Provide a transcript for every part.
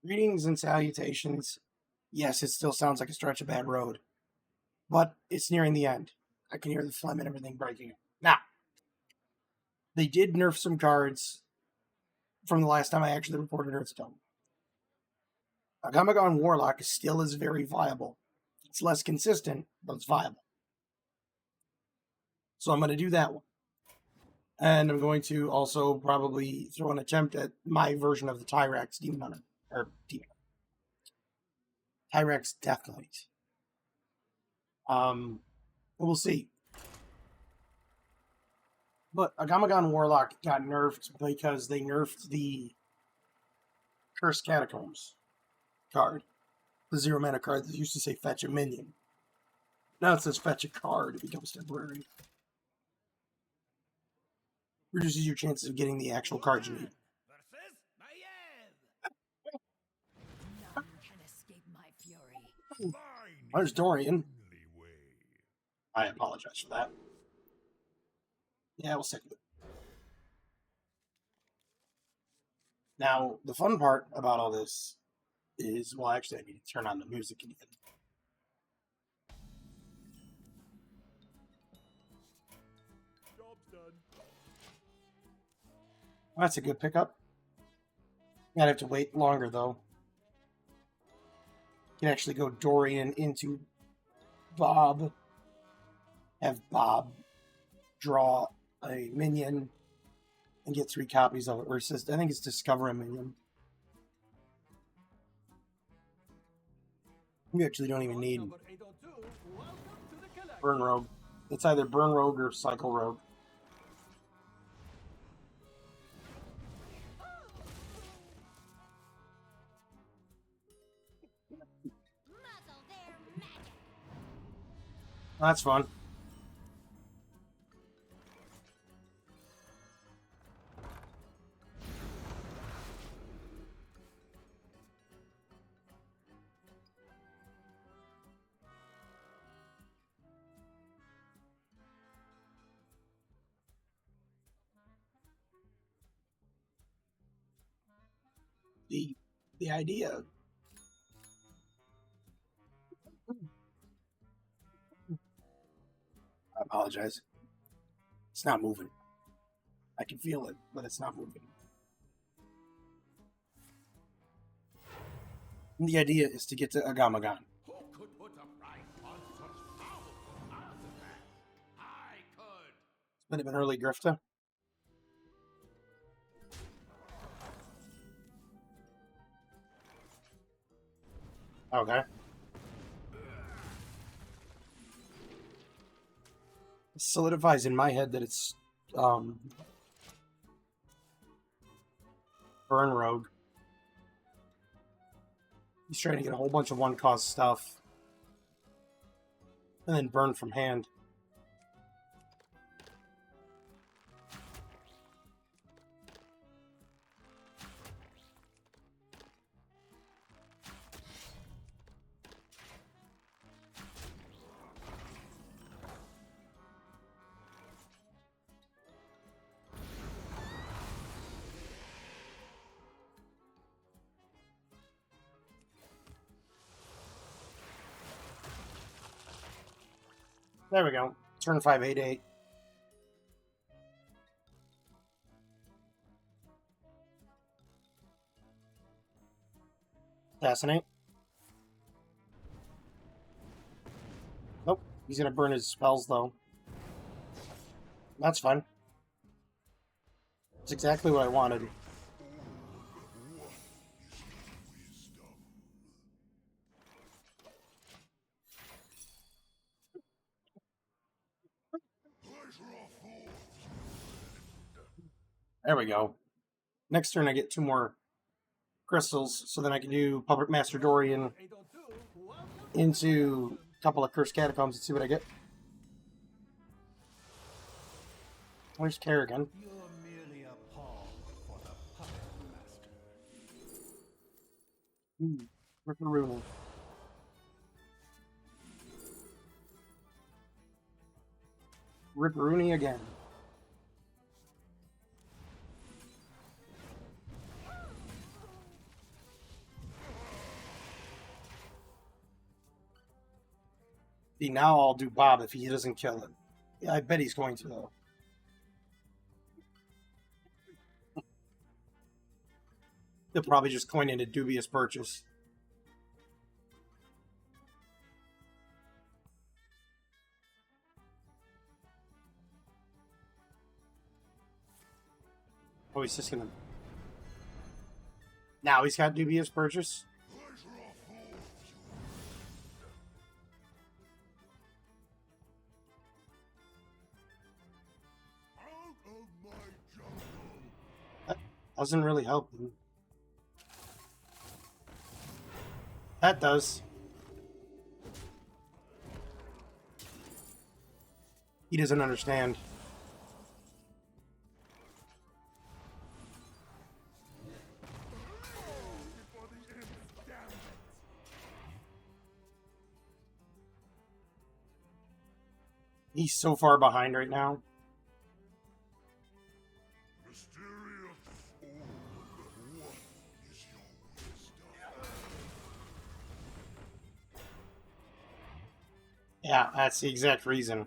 Greetings and salutations. Yes, it still sounds like a stretch of bad road, but it's nearing the end. I can hear the phlegm and everything breaking. Now, they did nerf some cards from the last time I actually reported Hearthstone. Agamaggan Warlock still is very viable. It's less consistent, but it's viable. So I'm going to do that one. And I'm going to also probably throw an attempt at my version of the Tyrax Demon Hunter. Or Demon Tyrax Death Knight. We'll see. But Agamaggan Warlock got nerfed because they nerfed the Cursed Catacombs card. The 0-mana card that used to say fetch a minion. Now it says fetch a card. It becomes temporary. Reduces your chances of getting the actual card you need. There's Dorian. I apologize for that. Yeah, we'll stick with it. Now, the fun part about all this is, well, actually, I need to turn on the music again. Job's done. That's a good pickup. I'd have to wait longer, though. You can actually go Dorian into Bob. Have Bob draw a minion and get 3 copies of it. Or says, I think it's discover a minion. You actually don't even need Burn Rogue. It's either Burn Rogue or Cycle Rogue. That's fun. The idea. I apologize. It's not moving. I can feel it, but it's not moving. And the idea is to get to Agamaggan. Who could put a price on such powerful artifacts? I could. Bit of an early grifter. Okay. It solidifies in my head that it's Burn Rogue. He's trying to get a whole bunch of 1-cost stuff. And then burn from hand. There we go. Turn 588. Assassinate. Nope. He's gonna burn his spells though. That's fine. It's exactly what I wanted. There we go. Next turn I get 2 more crystals, so then I can do Puppet Master Dorian into a couple of Cursed Catacombs and see what I get. Where's Kerrigan? You're merely a pawn for the Puppet Master. Ripperoonie. Ripperoonie again. See, now I'll do Bob if he doesn't kill it. Yeah, I bet he's going to, though. He'll probably just coin in a dubious purchase. Oh, he's just gonna... Now he's got dubious purchase. That doesn't really help him. That does. He doesn't understand. He's so far behind right now. Yeah, that's the exact reason.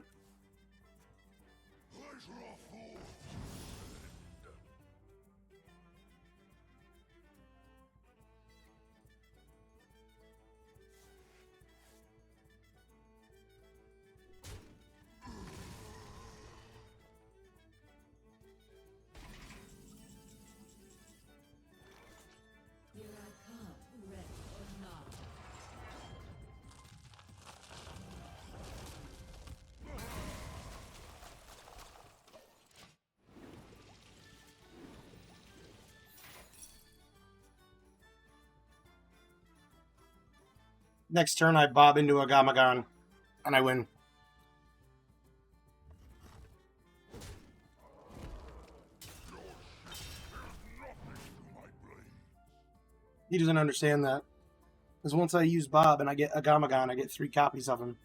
Next turn, I bob into Agamaggan, and I win. He doesn't understand that. Because once I use Bob and I get Agamaggan, I get 3 copies of him.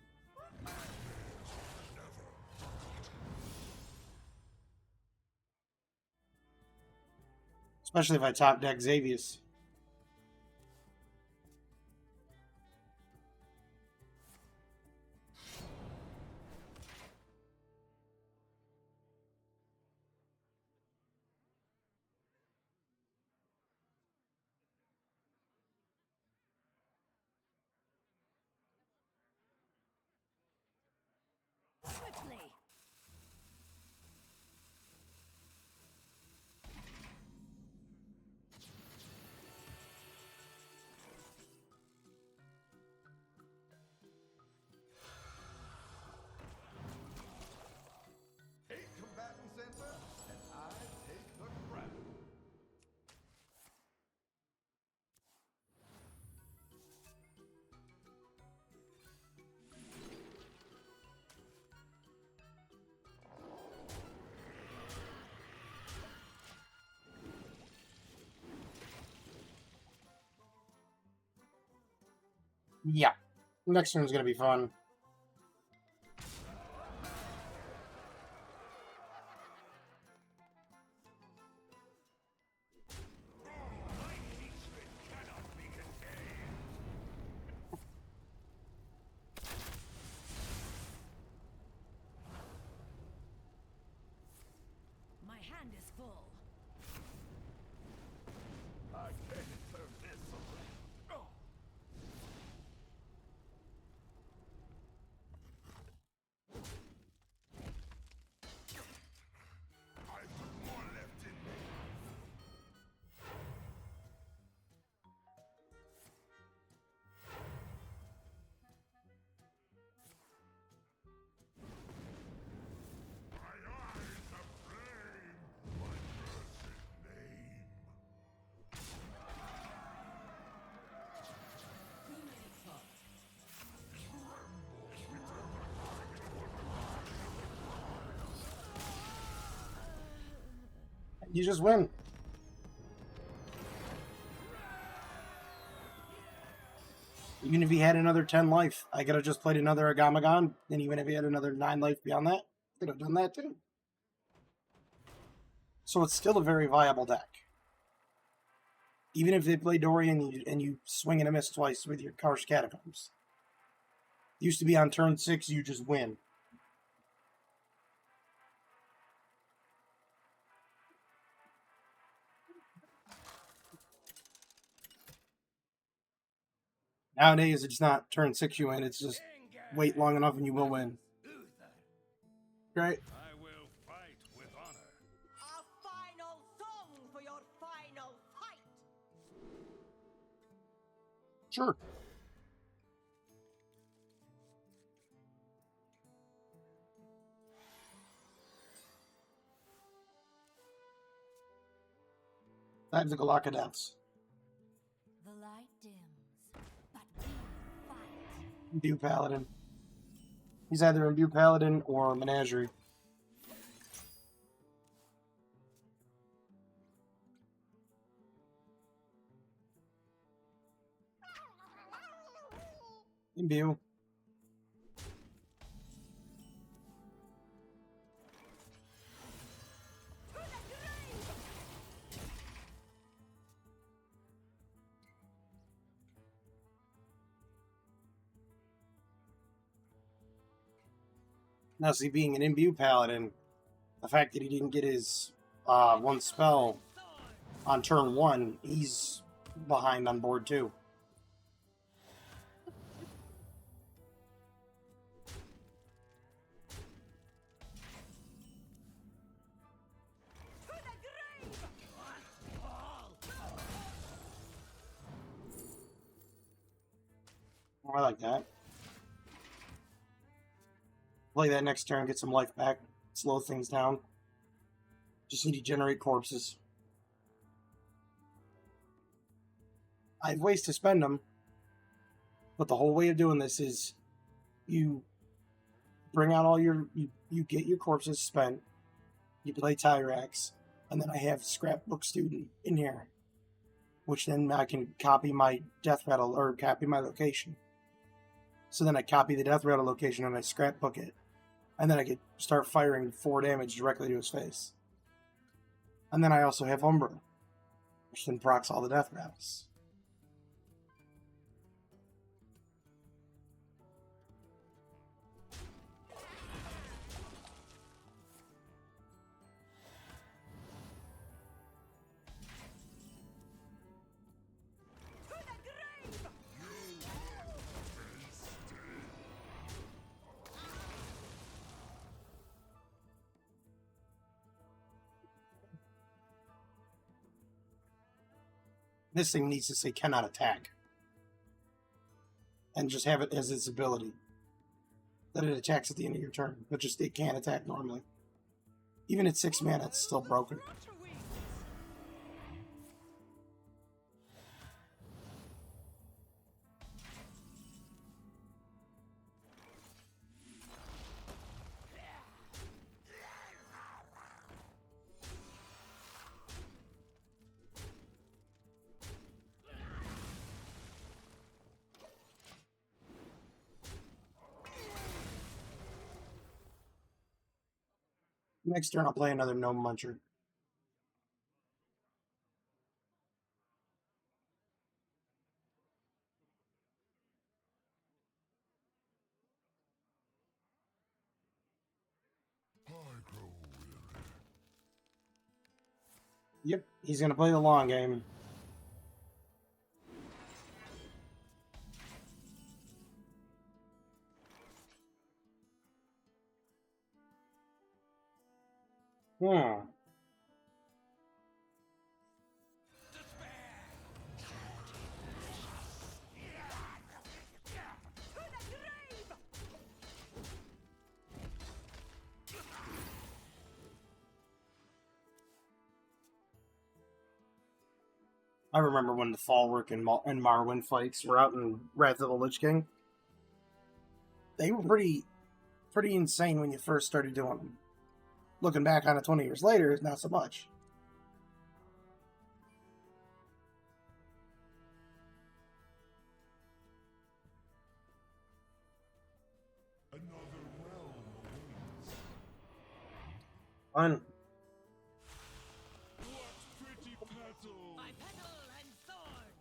Especially if I top deck Xavius. Yeah. Next turn's going to be fun. My hand is full. I can't turn this away. Oh. I've more left in me. My eyes aflame, my cursed name. You just win. Even if he had another 10 life, I could have just played another Agamaggan, and even if he had another 9 life beyond that, I could have done that too. So it's still a very viable deck. Even if they play Dorian and you swing and a miss twice with your Karsh Catacombs. Used to be on turn 6, you just win. Nowadays, it's not turn 6 you win, it's just wait long enough and you will win. Right? I will fight with honor. A final song for your final fight. Sure. That's the Galaka deaths. The light dims, but we fight. Imbue Paladin. He's either Imbue Paladin or Menagerie. Imbue. Now, see, being an Imbue Paladin, the fact that he didn't get his one spell on turn 1, he's behind on board too. Oh, I like that. Play that next turn, get some life back, slow things down. Just need to generate corpses. I have ways to spend them, but the whole way of doing this is you bring out all your, you get your corpses spent, you play Tyrax, and then I have Scrapbook Student in here, which then I can copy my death rattle, or copy my location. So then I copy the death rattle location and I scrapbook it. And then I could start firing 4 damage directly to his face. And then I also have Umbra, which then procs all the death rattles. This thing needs to say cannot attack. And just have it as its ability. That it attacks at the end of your turn, but just it can't attack normally. Even at 6 mana, it's still broken. Next turn, I'll play another Gnome Muncher. Yep, he's going to play the long game. Hmm. I remember when the Fallwork and Marwyn fights were out in Wrath of the Lich King. They were pretty insane when you first started doing them. Looking back on it 20 years later, not so much. Another realm awaits. Fun. What pretty petals! My petal and sword.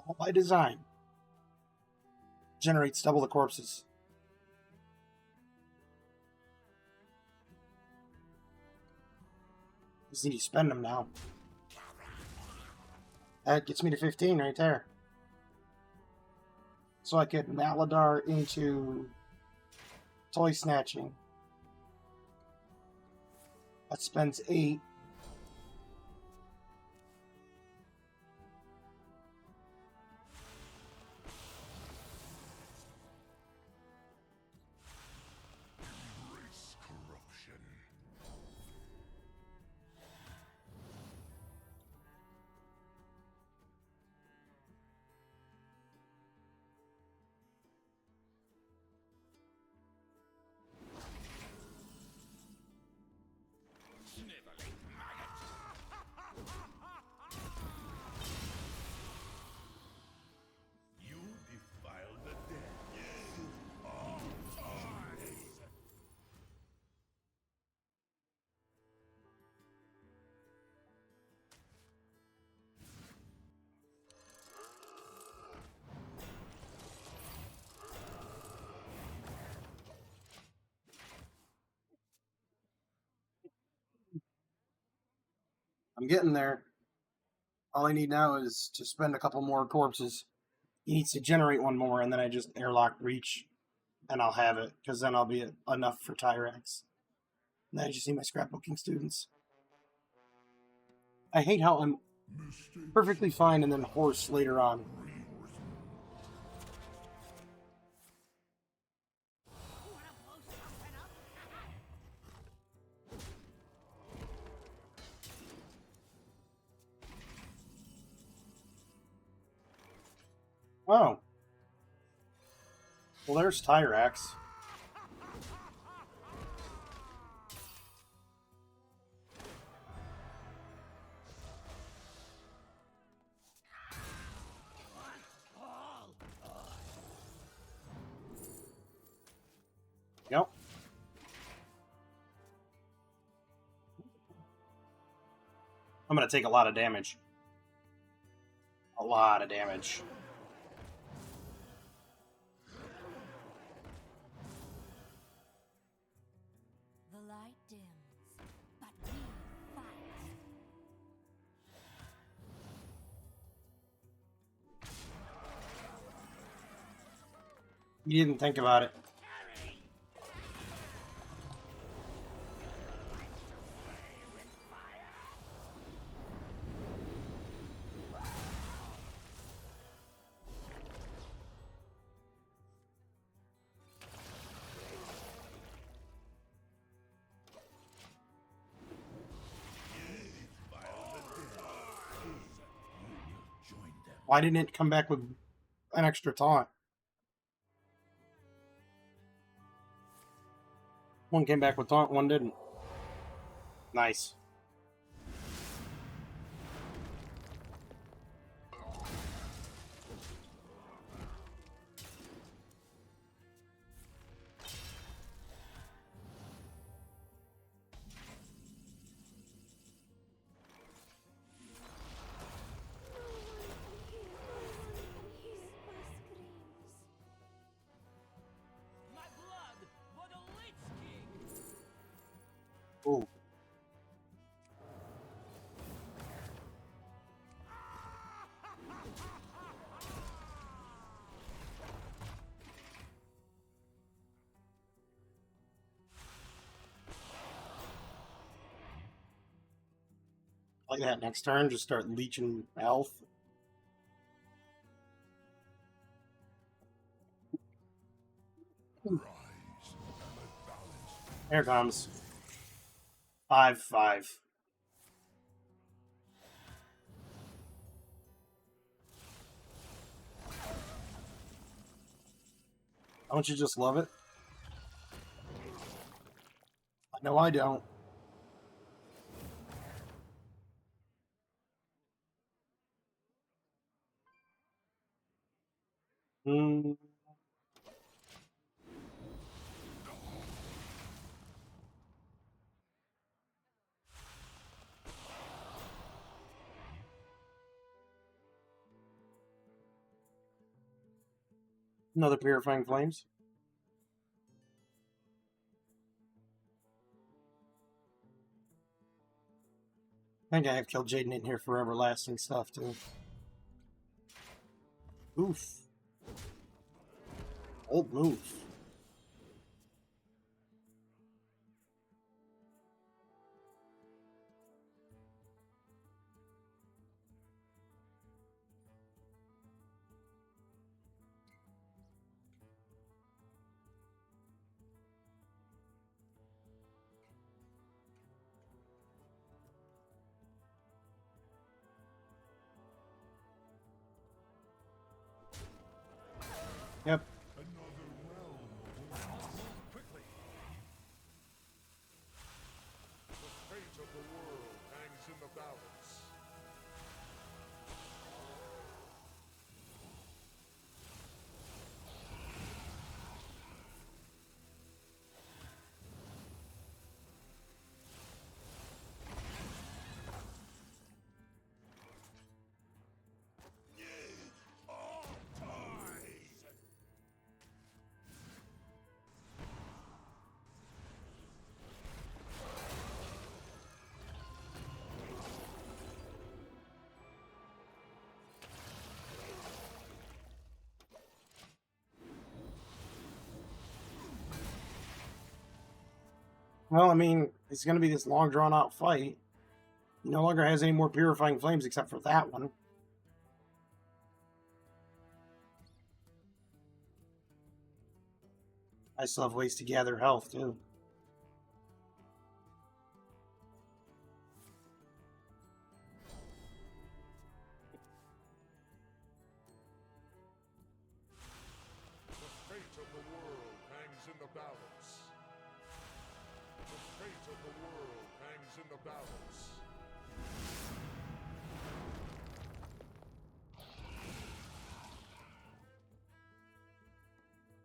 All by design. Generates double the corpses. Just need to spend them now. That gets me to 15 right there. So I could Maladar into toy snatching. That spends 8. Embrace corruption. Sniveling maggot. You defile the dead. You are mine. I'm getting there. All I need now is to spend a couple more corpses. He needs to generate one more, and then I just airlock breach, and I'll have it, because then I'll be enough for Tyrex. And then I just need my scrapbooking students. I hate how I'm perfectly fine and then horse later on. Wanna blow something up? Oh. Well, there's Tyrax. Yep. I'm going to take a lot of damage. A lot of damage. The light dims, but we fight. You didn't think about it. Why didn't it come back with an extra taunt? One came back with taunt, one didn't. Nice. My blood for the Lich King! Ooh. Like that next turn, just start leeching health. Here it comes. 5-5. Don't you just love it? No, I don't. Hmm. Another purifying flames. I think I have killed Jaden in here for everlasting stuff too. Oof. Old move. Yep. Quickly. The fate of the world hangs in the balance. Well, I mean, it's going to be this long, drawn-out fight. He no longer has any more purifying flames except for that one. I still have ways to gather health, too. The fate of the world hangs in the balance. The fate of the world hangs in the balance.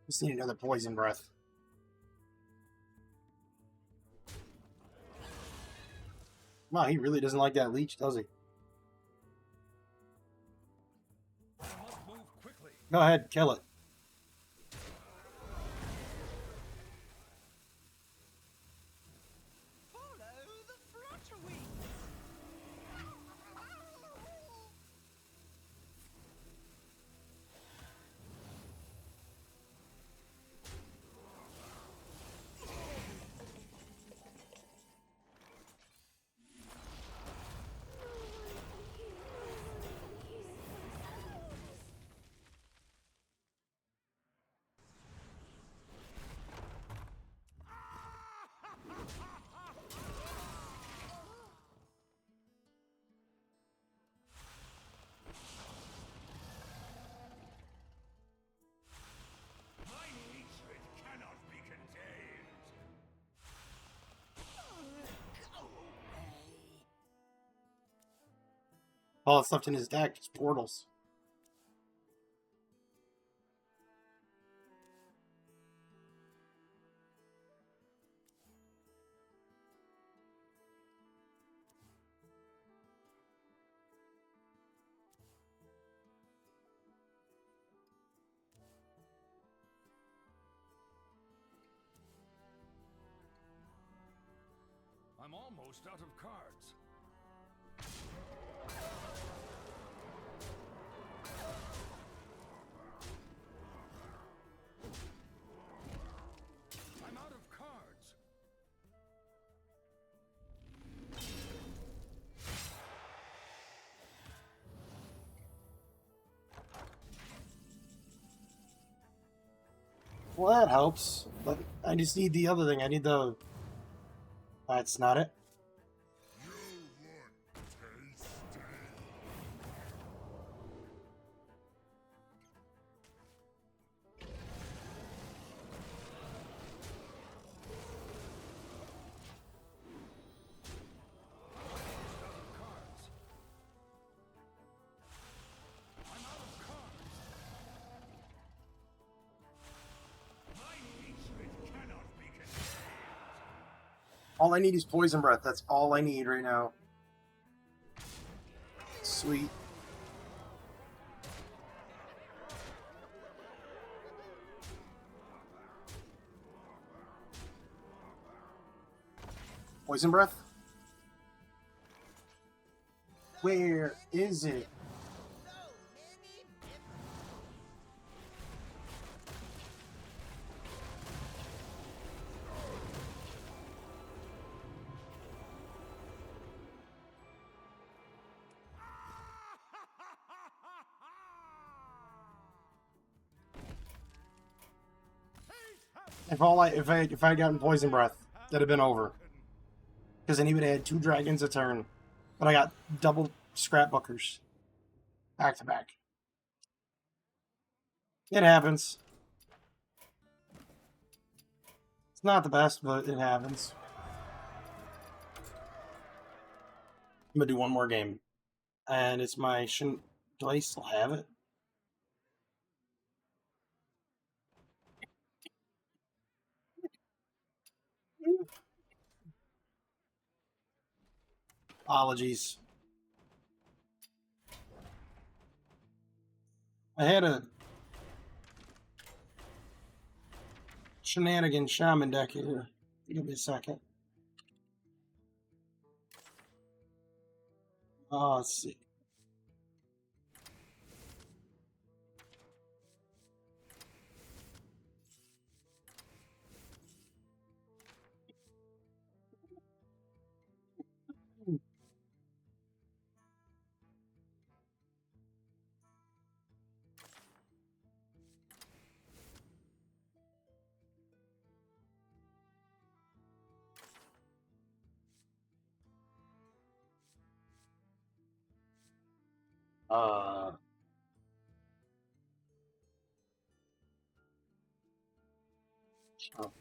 Just need another poison breath. Wow, he really doesn't like that leech, does he? I must move quickly. Go ahead, kill it. Follow the flutterwings. My hatred cannot be contained. All that's left in his deck is portals. I'm almost out of cards. I'm out of cards. Well, that helps, but I just need the other thing. I need the... That's not it. You look tasty. My hatred cannot be contained. All I need is poison breath. That's all I need right now. Sweet. Poison breath? Where is it? If I had gotten poison breath, that'd have been over. Because then he would have had 2 dragons a turn. But I got double scrapbookers. Back to back. It happens. It's not the best, but it happens. I'm gonna do one more game. And it's my do I still have it? Apologies. I had a shenanigan shaman deck here. Give me a second. Let's see. Uh, oh.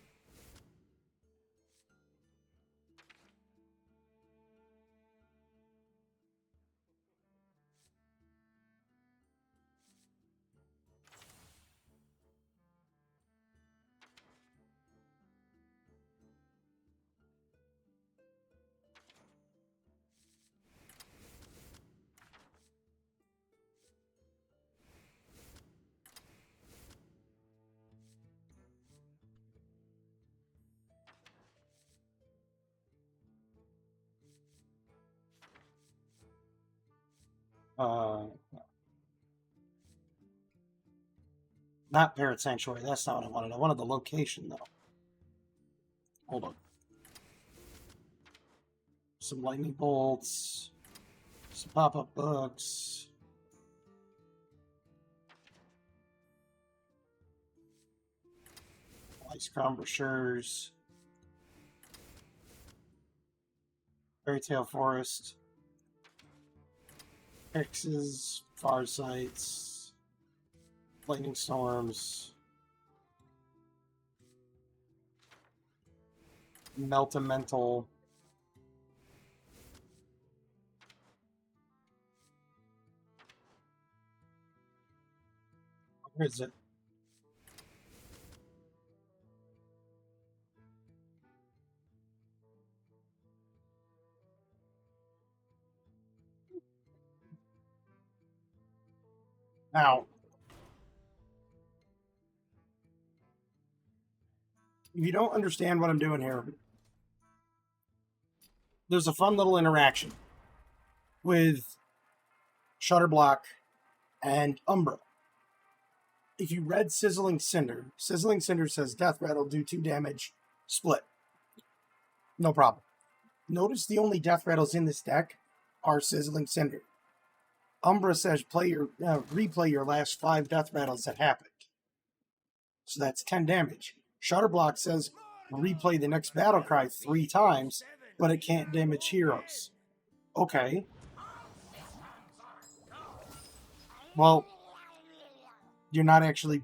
Uh, Not Parrot Sanctuary. That's not what I wanted. I wanted the location, though. Hold on. Some lightning bolts. Some pop-up books. Ice Crown brochures. Fairy Tale Forest. Hexes. Farsights. Lightning Storms. Meltamental. Where is it? Now, if you don't understand what I'm doing here, there's a fun little interaction with Shutterblock and Umbra. If you read Sizzling Cinder says Death Rattle, do 2 damage, split. No problem. Notice the only Death Rattles in this deck are Sizzling Cinder. Umbra says replay your last 5 Death Rattles that happened. So that's 10 damage. Shutterblock says replay the next battle cry 3 times, but it can't damage heroes. Okay. Well, you're not actually...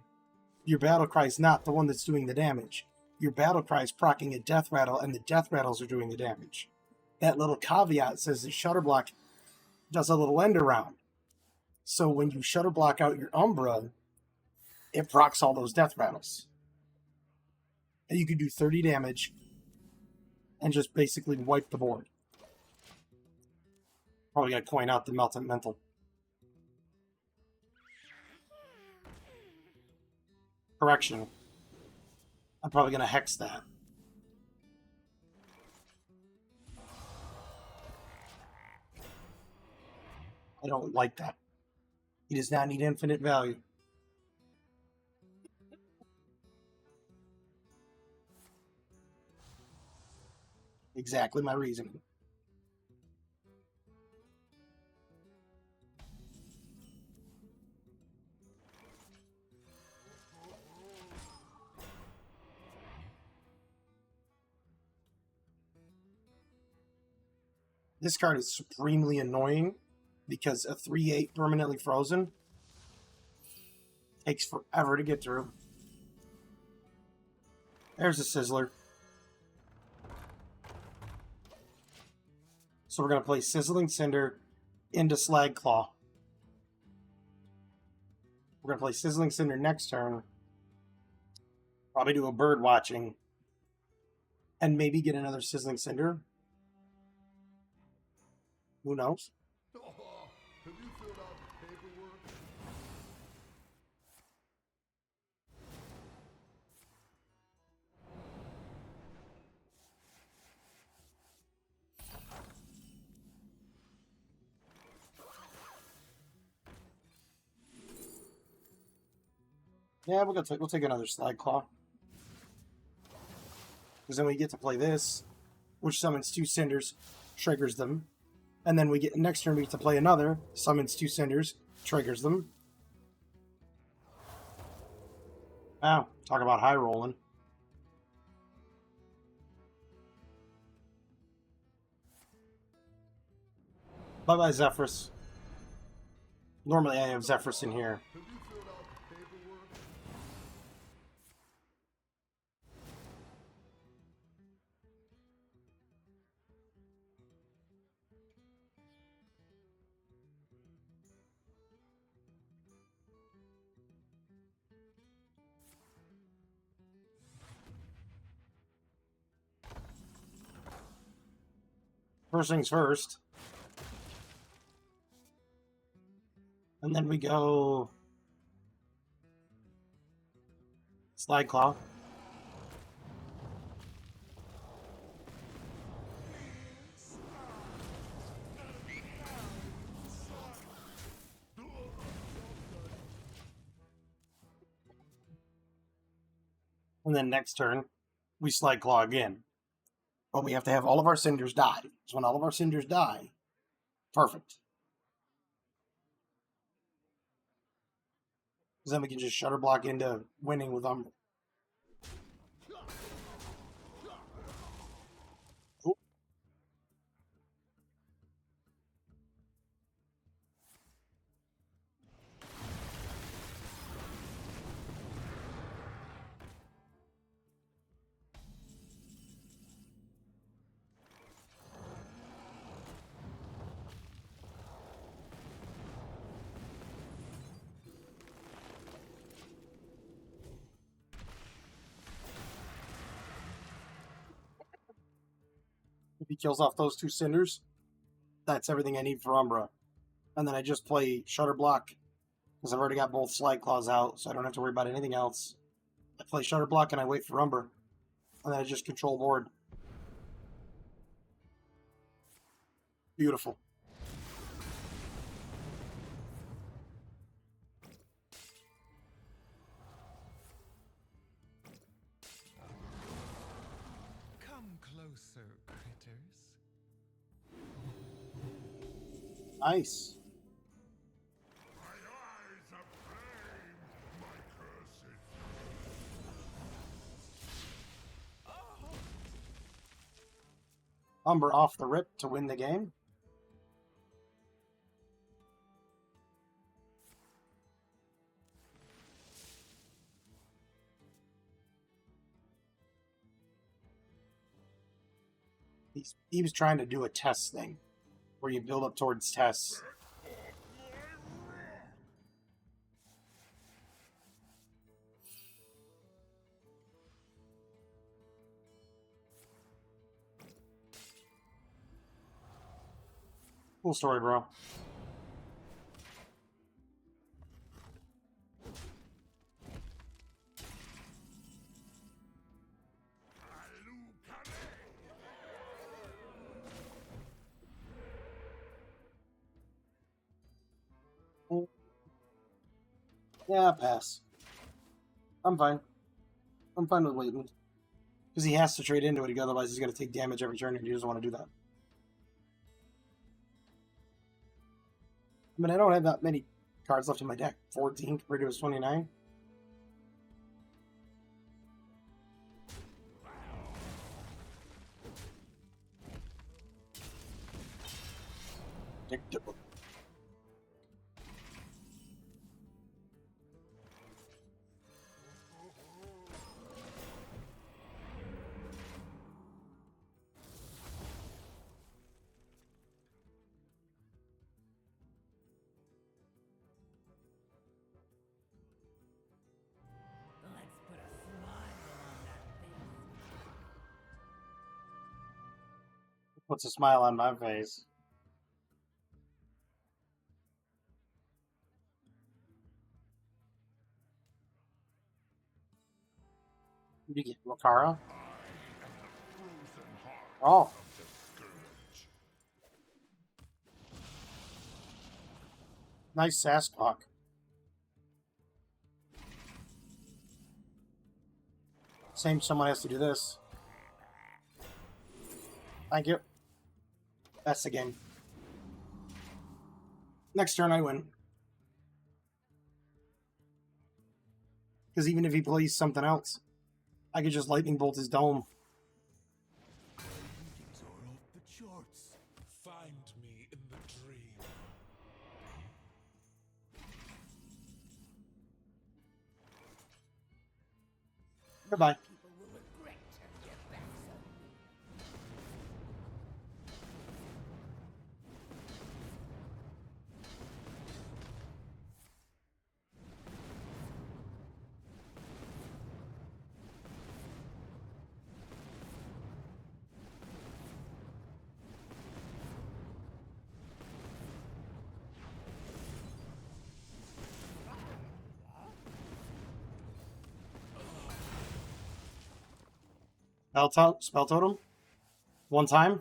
Your battle cry is not the one that's doing the damage. Your battle cry is proccing a death rattle, and the death rattles are doing the damage. That little caveat says that Shutterblock does a little end around. So when you Shutterblock out your Umbra, it procs all those death rattles. And you can do 30 damage and just basically wipe the board. Probably got to coin out the Melted Mental. Correction. I'm probably going to hex that. I don't like that. He does not need infinite value. Exactly my reasoning. This card is supremely annoying because a 3/8 permanently frozen takes forever to get through. There's a Sizzler. So we're going to play Sizzling Cinder into Slag Claw. We're going to play Sizzling Cinder next turn. Probably do a Bird Watching. And maybe get another Sizzling Cinder. Who knows? Oh, have you filled out the paperwork? Yeah, we'll take another Slag Claw. Because then we get to play this, which summons 2 Cinders, triggers them. And then we get next turn we get to play another, summons 2 Cinders, triggers them. Wow, talk about high rolling. Bye-bye, Zephyrus. Normally I have Zephyrus in here. Have you filled out the paperwork? First things first. And then we go Slide Claw. And then next turn, we Slide Claw again. But we have to have all of our Cinders die. So when all of our Cinders die, perfect. Because then we can just Shutter Block into winning with Umbra. Oop. If he kills off those 2 Cinders, that's everything I need for Umbra. And then I just play Shutter Block, because I've already got both Slide Claws out, so I don't have to worry about anything else. I play Shutter Block and I wait for Umbra. And then I just control board. Beautiful. Come closer, critters. Nice. My eyes of flame, my cursed. Umbra off the rip to win the game. He was trying to do a test thing where you build up towards tests. Cool story, bro. Yeah, pass. I'm fine. I'm fine with waiting. Because he has to trade into it, otherwise he's going to take damage every turn, and he doesn't want to do that. I mean, I don't have that many cards left in my deck. 14 compared to his 29. Predictable. Let's put a smile on that face. Puts a smile on my face. You get Makara? Oh. Nice Sasquatch. Same, someone has to do this. Thank you. That's the game. Next turn I win. Because even if he plays something else, I could just lightning bolt his dome. Readings are off the charts. Find me in the dream. Goodbye. People will regret turning their backs on me. Spell totem? One time?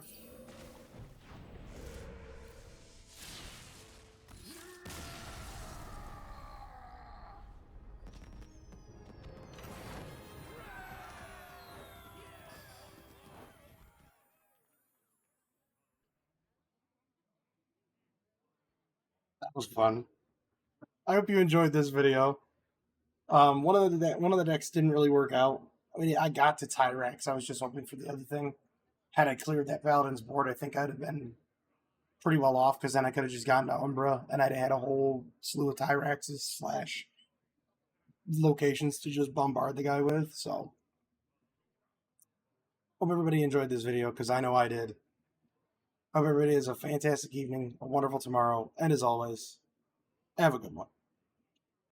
That was fun. I hope you enjoyed this video. One of the decks didn't really work out. I mean, I got to Tyrax. I was just hoping for the other thing. Had I cleared that Paladin's board, I think I'd have been pretty well off, because then I could have just gotten to Umbra, and I'd have had a whole slew of Tyraxes / locations to just bombard the guy with. So, hope everybody enjoyed this video, because I know I did. Hope everybody has a fantastic evening, a wonderful tomorrow, and as always, have a good one.